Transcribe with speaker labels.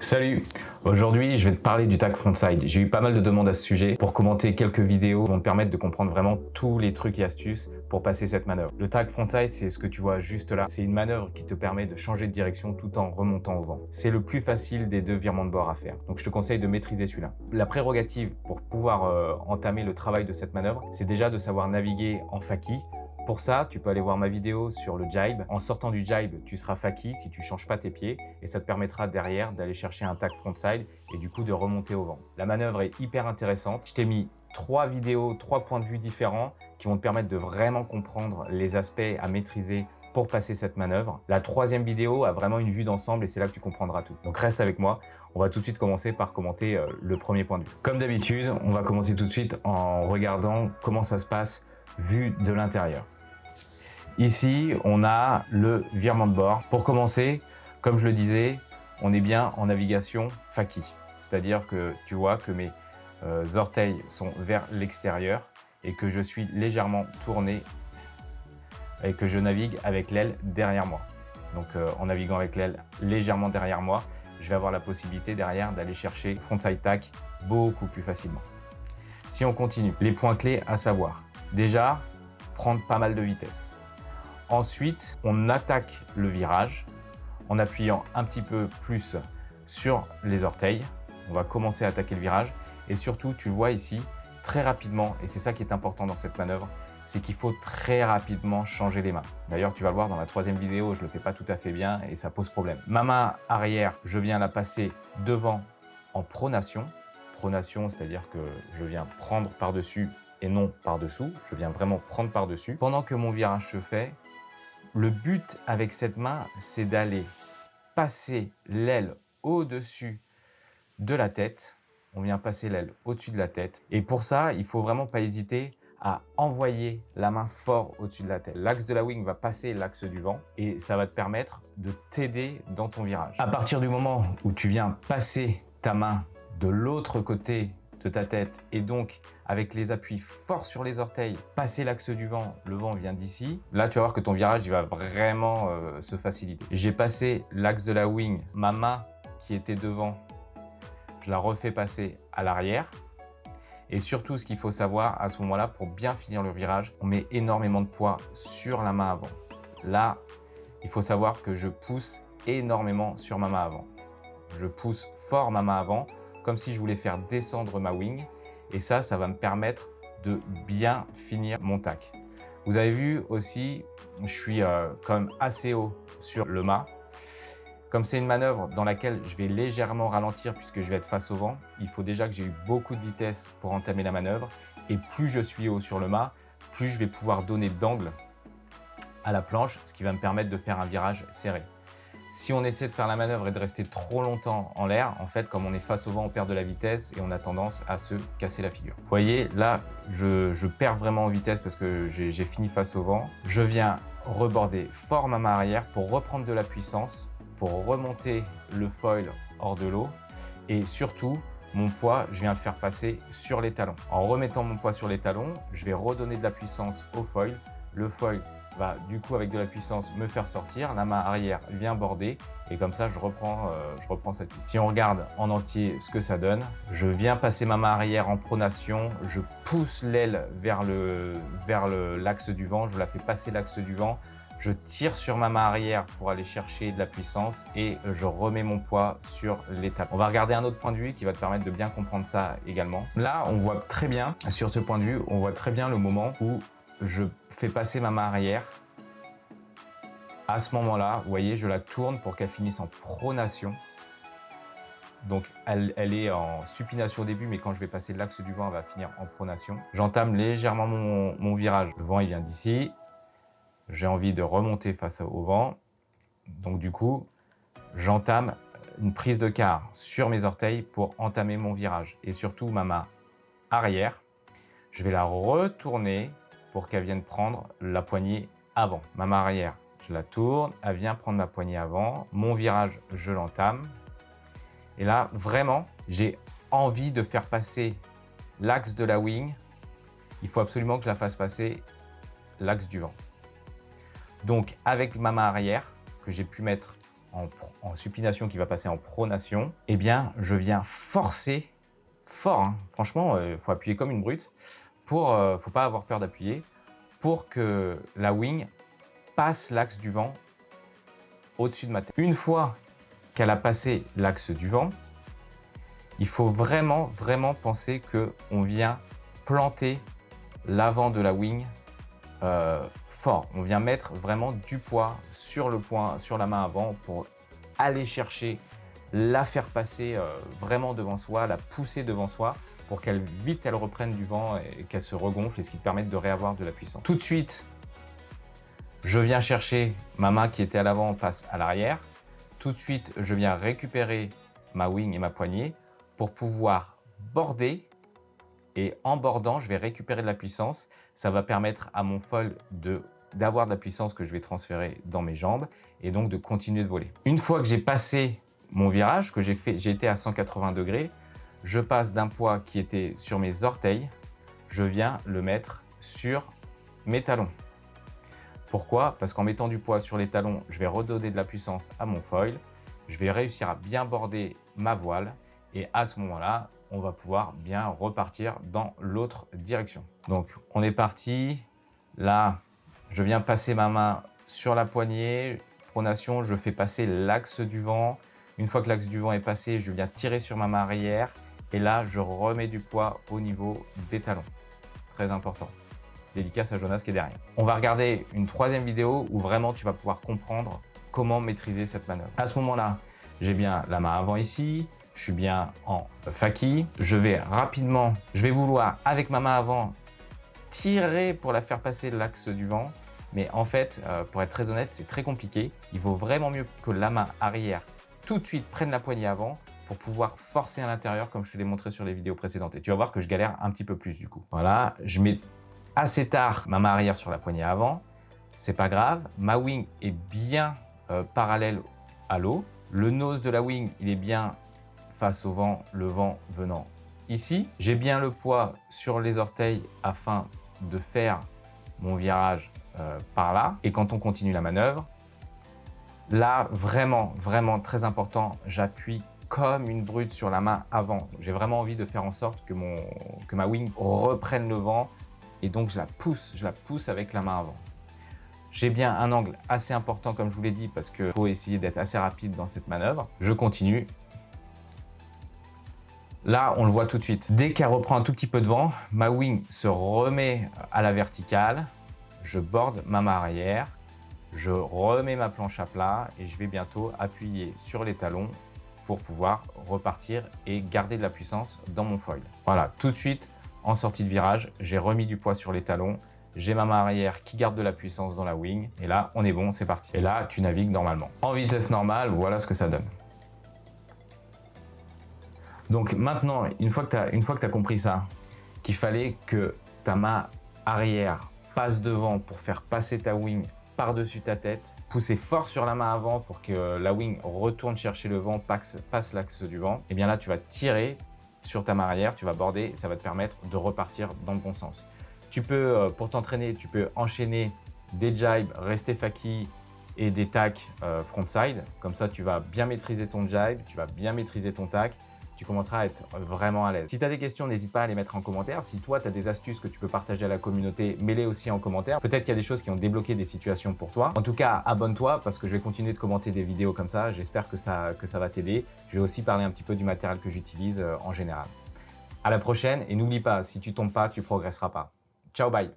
Speaker 1: Salut! Aujourd'hui, je vais te parler du tag frontside. J'ai eu pas mal de demandes à ce sujet pour commenter quelques vidéos qui vont te permettre de comprendre vraiment tous les trucs et astuces pour passer cette manœuvre. Le tag frontside, c'est ce que tu vois juste là. C'est une manœuvre qui te permet de changer de direction tout en remontant au vent. C'est le plus facile des deux virements de bord à faire. Donc je te conseille de maîtriser celui-là. La prérogative pour pouvoir entamer le travail de cette manœuvre, c'est déjà de savoir naviguer en faquille. Pour ça, tu peux aller voir ma vidéo sur le jibe. En sortant du jibe, tu seras faquille si tu ne changes pas tes pieds et ça te permettra derrière d'aller chercher un tag frontside et du coup de remonter au vent. La manœuvre est hyper intéressante. Je t'ai mis 3 vidéos, 3 points de vue différents qui vont te permettre de vraiment comprendre les aspects à maîtriser pour passer cette manœuvre. La 3e vidéo a vraiment une vue d'ensemble et c'est là que tu comprendras tout. Donc reste avec moi. On va tout de suite commencer par commenter le premier point de vue. Comme d'habitude, on va commencer tout de suite en regardant comment ça se passe vu de l'intérieur. Ici, on a le virement de bord. Pour commencer, comme je le disais, on est bien en navigation faquille. C'est-à-dire que tu vois que mes orteils sont vers l'extérieur et que je suis légèrement tourné et que je navigue avec l'aile derrière moi. Donc en naviguant avec l'aile légèrement derrière moi, je vais avoir la possibilité derrière d'aller chercher frontside tack beaucoup plus facilement. Si on continue, les points clés à savoir. Déjà, prendre pas mal de vitesse. Ensuite, on attaque le virage en appuyant un petit peu plus sur les orteils. On va commencer à attaquer le virage et surtout, tu vois ici, très rapidement, et c'est ça qui est important dans cette manœuvre, c'est qu'il faut très rapidement changer les mains. D'ailleurs, tu vas le voir dans la 3e vidéo, je ne le fais pas tout à fait bien et ça pose problème. Ma main arrière, je viens la passer devant en pronation. Pronation, c'est-à-dire que je viens prendre par-dessus et non par-dessous. Je viens vraiment prendre par-dessus. Pendant que mon virage se fait, le but avec cette main, c'est d'aller passer l'aile au-dessus de la tête. On vient passer l'aile au-dessus de la tête. Et pour ça, il ne faut vraiment pas hésiter à envoyer la main fort au-dessus de la tête. L'axe de la wing va passer l'axe du vent et ça va te permettre de t'aider dans ton virage. À partir du moment où tu viens passer ta main de l'autre côté de ta tête et donc avec les appuis forts sur les orteils, passer l'axe du vent, le vent vient d'ici. Là, tu vas voir que ton virage, il va vraiment se faciliter. J'ai passé l'axe de la wing, ma main qui était devant, je la refais passer à l'arrière. Et surtout, ce qu'il faut savoir à ce moment-là, pour bien finir le virage, on met énormément de poids sur la main avant. Là, il faut savoir que je pousse énormément sur ma main avant. Je pousse fort ma main avant, comme si je voulais faire descendre ma wing. Et ça va me permettre de bien finir mon tack. Vous avez vu aussi, je suis quand même assez haut sur le mât. Comme c'est une manœuvre dans laquelle je vais légèrement ralentir puisque je vais être face au vent, il faut déjà que j'ai eu beaucoup de vitesse pour entamer la manœuvre. Et plus je suis haut sur le mât, plus je vais pouvoir donner d'angle à la planche, ce qui va me permettre de faire un virage serré. Si on essaie de faire la manœuvre et de rester trop longtemps en l'air, en fait, comme on est face au vent, on perd de la vitesse et on a tendance à se casser la figure. Vous voyez, là, je perds vraiment en vitesse parce que j'ai fini face au vent. Je viens reborder fort ma main arrière pour reprendre de la puissance, pour remonter le foil hors de l'eau et surtout, mon poids, je viens le faire passer sur les talons. En remettant mon poids sur les talons, je vais redonner de la puissance au foil. Le foil va du coup avec de la puissance me faire sortir, la main arrière vient border et comme ça je reprends cette puissance. Si on regarde en entier ce que ça donne, je viens passer ma main arrière en pronation, je pousse l'aile vers l'axe du vent, je la fais passer l'axe du vent, je tire sur ma main arrière pour aller chercher de la puissance et je remets mon poids sur les talons. On va regarder un autre point de vue qui va te permettre de bien comprendre ça également. Là, on voit très bien, sur ce point de vue, on voit très bien le moment où je fais passer ma main arrière. À ce moment-là, vous voyez, je la tourne pour qu'elle finisse en pronation. Donc, elle est en supination au début, mais quand je vais passer l'axe du vent, elle va finir en pronation. J'entame légèrement mon virage. Le vent, il vient d'ici. J'ai envie de remonter face au vent. Donc, du coup, j'entame une prise de quart sur mes orteils pour entamer mon virage. Et surtout, ma main arrière, je vais la retourner pour qu'elle vienne prendre la poignée avant. Ma main arrière, je la tourne, elle vient prendre ma poignée avant. Mon virage, je l'entame. Et là, vraiment, j'ai envie de faire passer l'axe de la wing. Il faut absolument que je la fasse passer l'axe du vent. Donc, avec ma main arrière, que j'ai pu mettre en supination qui va passer en pronation, eh bien, je viens forcer fort, hein. Franchement, il faut appuyer comme une brute. Faut pas avoir peur d'appuyer pour que la wing passe l'axe du vent au-dessus de ma tête. Une fois qu'elle a passé l'axe du vent, il faut vraiment penser qu'on vient planter l'avant de la wing fort. On vient mettre vraiment du poids sur la main avant pour aller chercher, la faire passer vraiment devant soi, la pousser devant soi pour qu'elle reprenne du vent et qu'elle se regonfle, et ce qui te permet de réavoir de la puissance. Tout de suite, je viens chercher ma main qui était à l'avant, passe à l'arrière. Tout de suite, je viens récupérer ma wing et ma poignée pour pouvoir border. Et en bordant, je vais récupérer de la puissance. Ça va permettre à mon foil d'avoir de la puissance que je vais transférer dans mes jambes et donc de continuer de voler. Une fois que j'ai passé mon virage, que j'ai été à 180 degrés, je passe d'un poids qui était sur mes orteils, je viens le mettre sur mes talons. Pourquoi? Parce qu'en mettant du poids sur les talons, je vais redonner de la puissance à mon foil, je vais réussir à bien border ma voile et à ce moment-là, on va pouvoir bien repartir dans l'autre direction. Donc, on est parti. Là, je viens passer ma main sur la poignée. Pronation, je fais passer l'axe du vent. Une fois que l'axe du vent est passé, je viens tirer sur ma main arrière. Et là, je remets du poids au niveau des talons. Très important. Dédicace à Jonas qui est derrière. On va regarder une troisième vidéo où vraiment tu vas pouvoir comprendre comment maîtriser cette manœuvre. À ce moment-là, j'ai bien la main avant ici. Je suis bien en fakie. Je vais vouloir, avec ma main avant, tirer pour la faire passer l'axe du vent. Mais en fait, pour être très honnête, c'est très compliqué. Il vaut vraiment mieux que la main arrière tout de suite prenne la poignée avant pour pouvoir forcer à l'intérieur comme je te l'ai montré sur les vidéos précédentes. Et tu vas voir que je galère un petit peu plus du coup. Voilà, je mets assez tard ma main arrière sur la poignée avant. C'est pas grave. Ma wing est bien parallèle à l'eau. Le nose de la wing, il est bien face au vent, le vent venant ici. J'ai bien le poids sur les orteils afin de faire mon virage par là. Et quand on continue la manœuvre, là, vraiment très important, j'appuie comme une brute sur la main avant. J'ai vraiment envie de faire en sorte que ma wing reprenne le vent et donc je la pousse avec la main avant. J'ai bien un angle assez important comme je vous l'ai dit parce qu'il faut essayer d'être assez rapide dans cette manœuvre. Je continue. Là, on le voit tout de suite. Dès qu'elle reprend un tout petit peu de vent, ma wing se remet à la verticale. Je borde ma main arrière. Je remets ma planche à plat et je vais bientôt appuyer sur les talons pour pouvoir repartir et garder de la puissance dans mon foil. Voilà, tout de suite, en sortie de virage, j'ai remis du poids sur les talons. J'ai ma main arrière qui garde de la puissance dans la wing. Et là, on est bon, c'est parti. Et là, tu navigues normalement. En vitesse normale, voilà ce que ça donne. Donc maintenant, une fois que tu as compris ça, qu'il fallait que ta main arrière passe devant pour faire passer ta wing par-dessus ta tête, pousser fort sur la main avant pour que la wing retourne chercher le vent, passe l'axe du vent, et bien là tu vas tirer sur ta main arrière, tu vas border, ça va te permettre de repartir dans le bon sens. Tu peux, pour t'entraîner, tu peux enchaîner des jibes, rester fakie et des tacks frontside. Comme ça, tu vas bien maîtriser ton jibe, tu vas bien maîtriser ton tack. Tu commenceras à être vraiment à l'aise. Si tu as des questions, n'hésite pas à les mettre en commentaire. Si toi, tu as des astuces que tu peux partager à la communauté, mets-les aussi en commentaire. Peut-être qu'il y a des choses qui ont débloqué des situations pour toi. En tout cas, abonne-toi parce que je vais continuer de commenter des vidéos comme ça. J'espère que ça va t'aider. Je vais aussi parler un petit peu du matériel que j'utilise en général. À la prochaine et n'oublie pas, si tu tombes pas, tu progresseras pas. Ciao, bye!